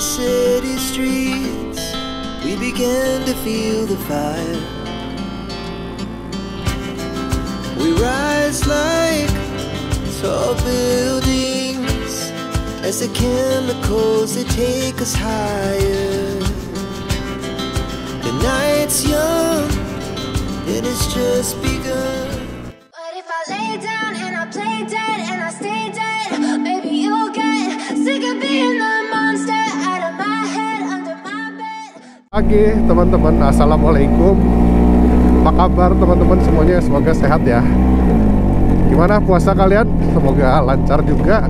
the city streets, we began to feel the fire. We rise like tall buildings as the chemicals they take us higher. The night's young and it's just begun. But if I lay down and I play dead and I stay dead, maybe you'll get sick of being the monster out of my head, under my bed. Pagi teman-teman, assalamualaikum. Apa kabar teman-teman semuanya? Semoga sehat ya. Gimana puasa kalian? Semoga lancar juga.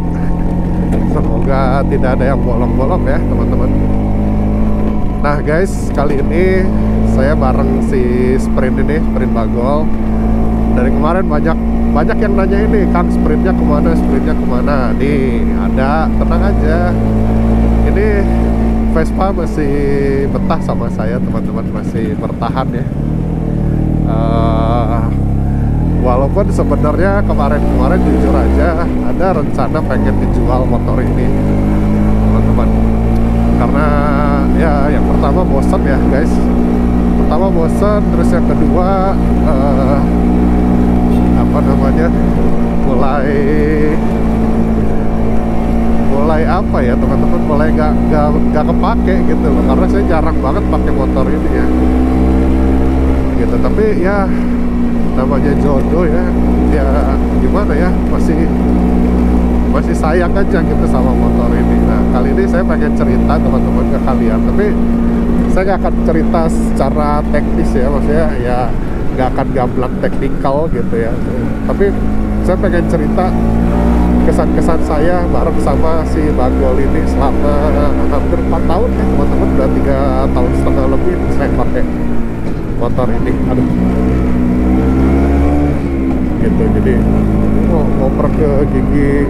Semoga tidak ada yang bolong-bolong ya teman-teman. Nah guys, kali ini saya bareng si Sprint ini, Sprint Bagol. Dari kemarin banyak yang nanya ini, Kang sprintnya kemana, sprintnya kemana? Nih ada, tenang aja. Ini Vespa masih betah sama saya teman-teman, masih bertahan ya. Walaupun sebenarnya kemarin jujur aja ada rencana pengen dijual motor ini teman-teman, karena ya yang pertama bosen ya guys, terus yang kedua apa namanya, mulai apa ya teman-teman, mulai gak kepake gitu loh, karena saya jarang banget pakai motor ini ya gitu. Tapi ya namanya jodoh ya gimana ya, masih sayang aja gitu sama motor ini. Nah kali ini saya pengen cerita teman-teman ke kalian, tapi saya nggak akan cerita secara teknis ya, maksudnya ya nggak akan gamblang teknikal gitu ya, tapi saya pengen cerita kesan-kesan saya bareng sama si Bagol ini selama hampir 4 tahun ya teman-teman, udah 3,5 tahun lebih saya pakai motor ini. Aduh gitu, jadi ngoper ke gigi,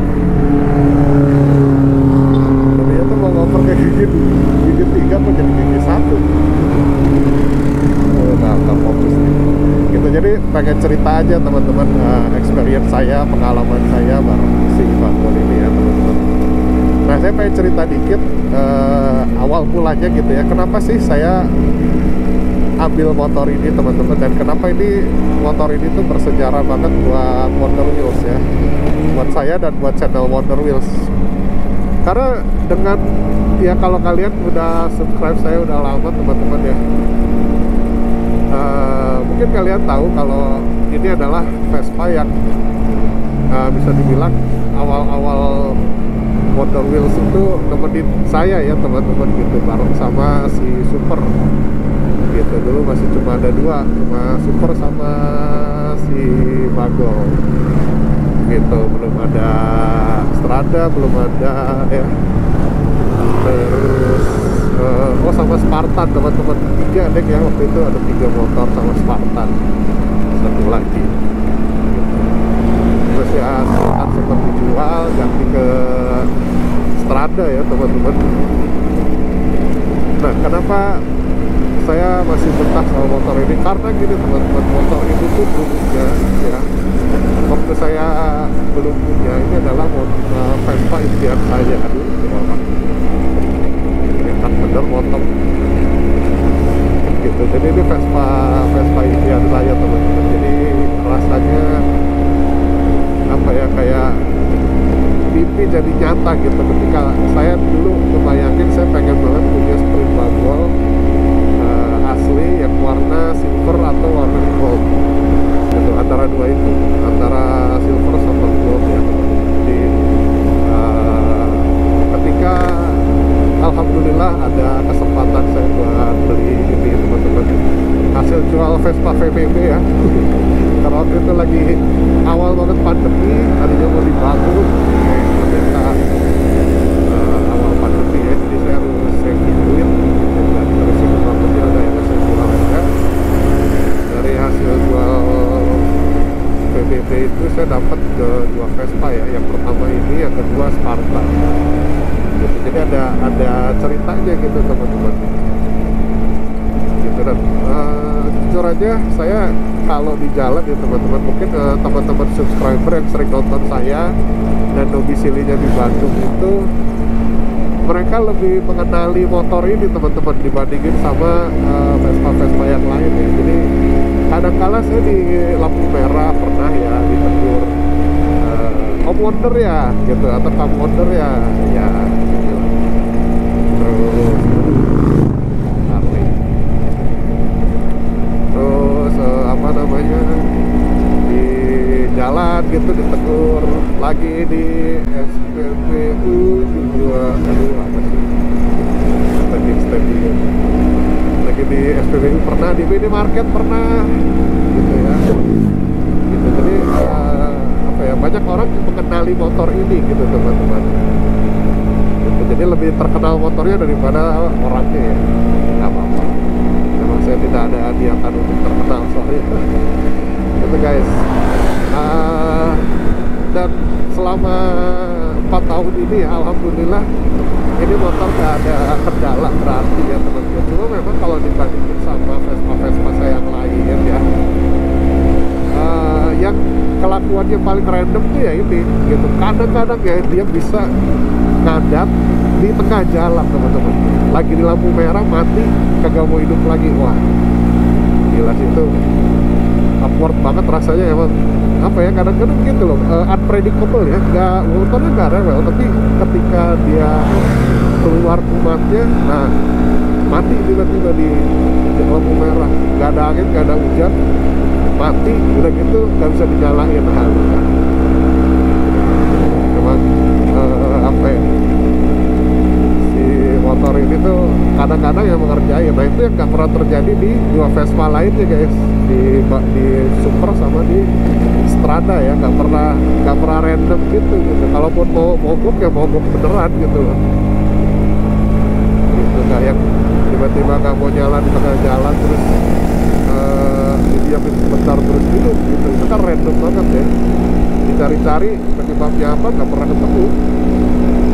ternyata mau ngoper ke gigi 3 apa jadi gigi 1. Nggak fokus gitu. Jadi pengen cerita aja teman-teman, experience saya, pengalaman saya bareng si Bagol ini ya teman-teman. Nah saya pengen cerita dikit awal mulanya gitu ya, kenapa sih saya ambil motor ini teman-teman, dan kenapa ini motor ini tuh bersejarah banget buat Wonder Wheels ya, buat saya dan buat channel Wonder Wheels. Karena dengan ya, kalau kalian udah subscribe saya udah lama teman-teman ya, mungkin kalian tahu kalau ini adalah Vespa yang bisa dibilang awal-awal Wonder Wheels itu nemenin saya ya teman-teman gitu, bareng sama si Super gitu. Dulu masih cuma ada 2, cuma Super sama si Bagol gitu, belum ada Strada, belum ada ya. Terus sama Spartan teman-teman, 3 deh ya waktu itu, ada 3 motor sama Spartan, 1 lagi gitu. Terus ya Spartan sempat dijual, ganti ke Strada ya teman-teman. Nah kenapa saya masih betah sama motor ini? Karena gini teman-teman, motor ini tuh dulunya ya, waktu saya belum punya, ini adalah Vespa impian saya. Aduh ini kan bener motor gitu. Jadi ini Vespa impian saya teman-teman. Jadi rasanya apa ya, kayak mimpi jadi nyata gitu, ketika saya dulu ngebayangin saya pengen banget punya Sprint Bagol asli yang warna silver atau warna gold gitu, antara 2 itu, antara silver sama gold ya. Jadi ketika alhamdulillah ada kesempatan saya buat beli ini teman-teman, hasil jual Vespa VPB ya karena waktu itu lagi awal banget pandemi, tadinya mau dibangun ternyata awal pandemi ya, jadi saya harus saving duit dan terusin rumah kecil, akhirnya saya jual aja. Dari hasil jual VPB itu saya dapat ke 2 Vespa ya, yang pertama ini, yang kedua Spartan gitu. Jadi ada ceritanya gitu teman-teman gitu. Dan jujur aja saya kalau di jalan ya teman-teman, mungkin teman-teman subscriber yang sering nonton saya dan domisilinya di Bandung itu mereka lebih mengenali motor ini teman-teman dibandingin sama Vespa-Vespa yang lain ya. Jadi kadang-kala saya di lampu merah pernah ya ditegur Om Wonder ya gitu, atau Kamu Wonder ya gitu. Terus apa namanya, di jalan gitu ditegur lagi di SPBU juga, aduh apa sih, stadium lagi di SPBU pernah, di minimarket pernah gitu ya gitu. Jadi apa ya, banyak orang yang mengenali motor ini gitu teman-teman gitu. Jadi lebih terkenal motornya daripada orangnya ya. Nggak apa-apa, memang saya tidak ada niatan untuk terkenal soalnya gitu guys. Dan selama 4 tahun ini ya, alhamdulillah ini motor gak ada kendala berarti ya teman-teman. Cuma memang kalau dibandingin sama Vespa-Vespa saya yang lain ya, yang kelakuannya paling random tuh ya ini gitu. Kadang-kadang ya dia bisa ngadat di tengah jalan teman-teman, lagi di lampu merah mati kagak mau hidup lagi. Wah gila sih itu, awkward banget rasanya emang. Apa ya, kadang-kadang gitu loh, unpredictable ya, motornya nggak rewel, tapi ketika dia keluar kumatnya, nah mati tiba-tiba di lampu merah, nggak ada angin, nggak ada hujan, mati udah gitu nggak bisa dinyalain. Memang apa ya, si motor ini tuh kadang-kadang yang mengerjain. Nah itu yang nggak pernah terjadi di dua Vespa lainnya guys, di Super sama di Strada ya, nggak pernah random gitu. Kalaupun mau mogok ya mogok beneran gitu loh. Gitu, nggak yang tiba-tiba nggak mau jalan di tengah jalan terus didiamin sebentar terus hidup gitu. Itu kan random banget ya. Dicari-cari penyebabnya apa nggak pernah ketemu.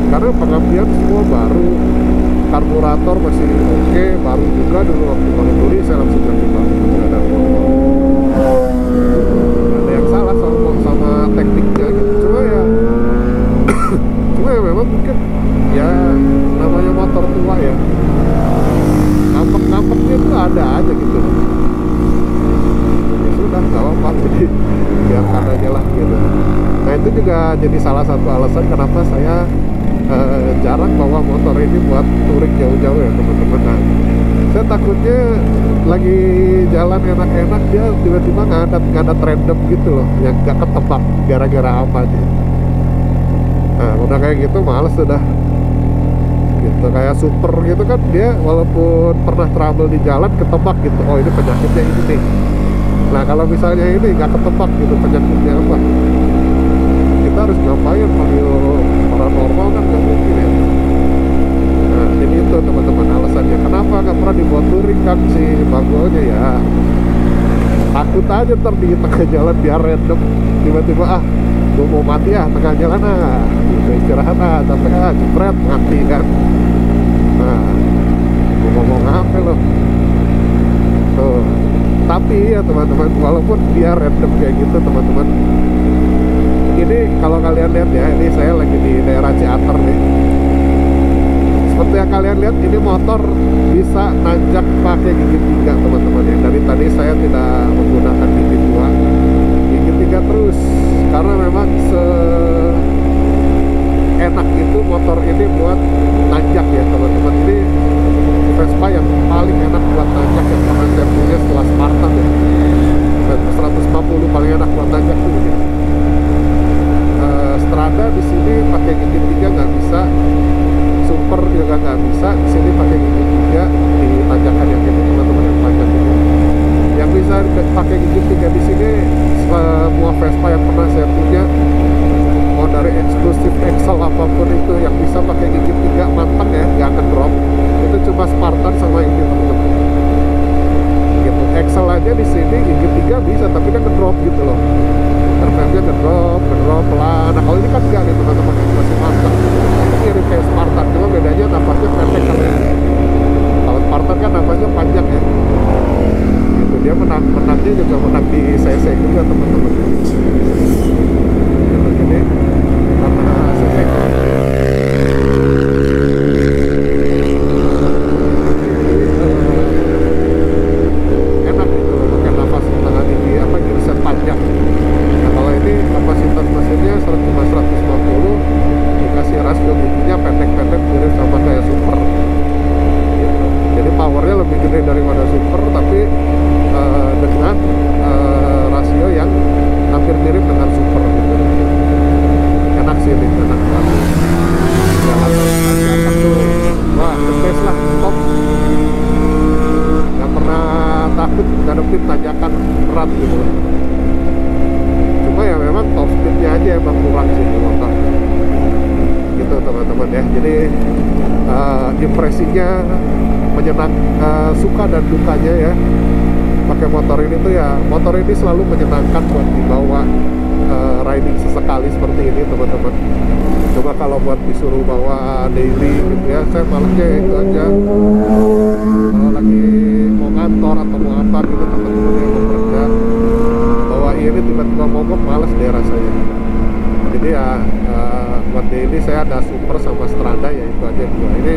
Karena pengambilan semua baru, karburator masih oke, baru juga dulu waktu baru beli saya langsung ganti baru. Ada yang salah sama tekniknya gitu. Cuma ya memang mungkin ya namanya motor tua ya, ngambek-ngambeknya itu ada aja gitu. Ya sudah nggak apa-apa, jadi biarkan aja lah gitu. Nah itu juga jadi salah satu alasan kenapa saya jarang bawa motor ini buat touring jauh-jauh ya teman-teman. Nah, saya takutnya lagi jalan enak-enak dia tiba-tiba ngadat random gitu loh, yang gak ketebak gara-gara apa aja. Nah udah kayak gitu males udah gitu. Kayak Super gitu kan, dia walaupun pernah trouble di jalan ketebak gitu, oh ini penyakitnya ini nih. Nah kalau misalnya ini gak ketebak gitu penyakitnya apa, kita harus ngapain, panggil paranormal kan nggak mungkin ya. Nah jadi itu teman-teman alasannya kenapa nggak pernah dibuat touring kan si bagolnya ya. Takut aja ntar di tengah jalan biar random tiba-tiba gue mau mati tengah jalan gitu, istirahat capek jepret mati kan. Nah gue ngomong apa loh tuh. Tapi ya teman-teman, walaupun dia random kayak gitu teman-teman, ini kalau kalian lihat ya, ini saya lagi di daerah Ciater nih. Seperti yang kalian lihat, ini motor bisa nanjak pakai gigi 3 teman-teman ya. Dari tadi saya tidak menggunakan gigi 2, gigi 3 terus, karena memang seenak itu motor ini buat nanjak ya teman-teman. Ini Vespa yang paling enak buat nanjak yang pernah saya punya setelah Spartan ya. 150 paling enak buat nanjak tuh gitu. Strada di sini pakai gigi 3 nggak bisa, Super juga nggak bisa. Di sini pakai gigi 3 di tanjakan yang ini teman-teman, yang panjang ini. Yang bisa pakai gigi 3 di sini semua Vespa yang pernah saya punya, mau dari eksklusif Excel apapun itu, yang bisa pakai gigi 3 matang ya, nggak akan drop. Itu cuma Spartan sama ini teman-teman. Gitu. Excel aja di sini gigi 3 bisa, tapi kan ngedrop gitu loh. Terfamnya ngedrop pelan. Nah kalau ini kan enggak nih teman-teman, masih mantap. Ini mirip kayak Spartan, cuma bedanya napasnya pendek kan ya. sih di motor gitu teman-teman ya. Jadi impresinya suka dan dukanya ya pakai motor ini tuh ya. Motor ini selalu menyenangkan buat dibawa riding sesekali seperti ini teman-teman. Coba kalau buat disuruh bawa daily gitu ya, saya malesnya itu aja. Kalau lagi mau kantor atau mau apa gitu teman-teman yang mau kerja, bawa ini tiba-tiba mogok, males deh rasanya. Jadi ya buat daily saya ada Super sama Strada, ya itu aja dua. Ini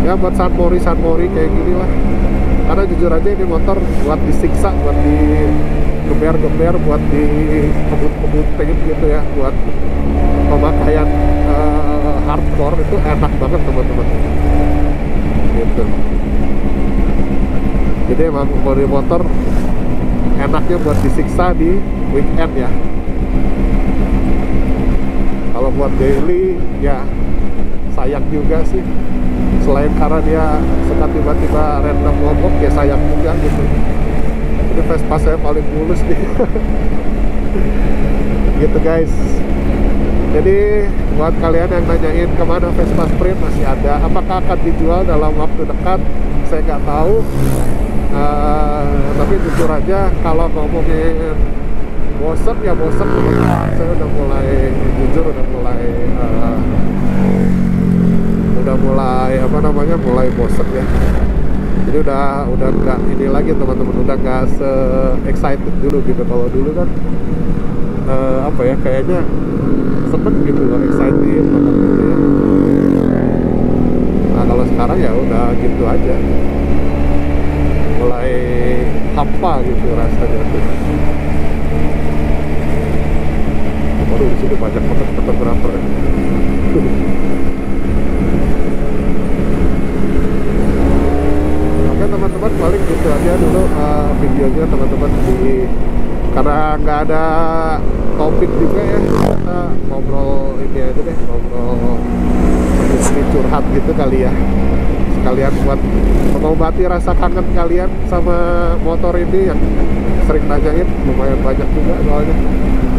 ya buat Sunmori kayak gini lah. Karena jujur aja ini motor buat disiksa, buat digeber-geber, buat dikebut-kebutin gitu ya, buat pemakaian hardcore itu enak banget teman-teman gitu. Jadi emang body motor enaknya buat disiksa di weekend ya. Kalau buat daily ya sayang juga sih. Selain karena dia suka tiba-tiba random mogok, ya sayang juga gitu. Ini Vespa saya paling mulus nih. Gitu guys. Jadi buat kalian yang nanyain kemana Vespa Sprint masih ada, apakah akan dijual dalam waktu dekat, saya nggak tahu. Tapi jujur aja kalau ngomongin bosen ya bosen, saya udah mulai jujur mulai bosen ya. Jadi udah nggak ini lagi teman-teman, udah nggak se excited dulu gitu. Kalau dulu kan kayaknya seneng gitu loh, excited banget gitu ya. Nah kalau sekarang ya udah gitu aja, mulai hampa gitu rasanya tuh. Waduh, di sini banyak banget fotografer. Oke teman-teman, paling gitu aja dulu videonya teman-teman. Karena nggak ada topik juga ya, kita ngobrol ini aja deh, ngobrol sedikit curhat gitu kali ya, sekalian buat mengobati rasa kangen kalian sama motor ini yang sering nanyain, lumayan banyak juga soalnya.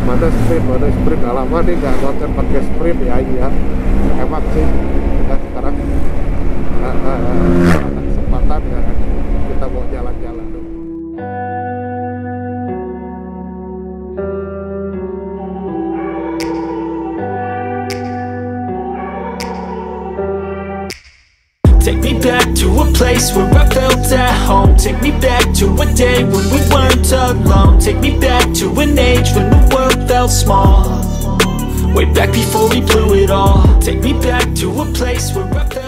Mana sprint, lama nih nggak konten pakai sprint ya. Iya emang sih, kita sekarang ada kesempatan ya, kita mau jalan-jalan dulu. Take me back to a place where I felt at home. Take me back to a day when we weren't alone. Take me back to an age when the world felt small. Way back before we blew it all. Take me back to a place where I felt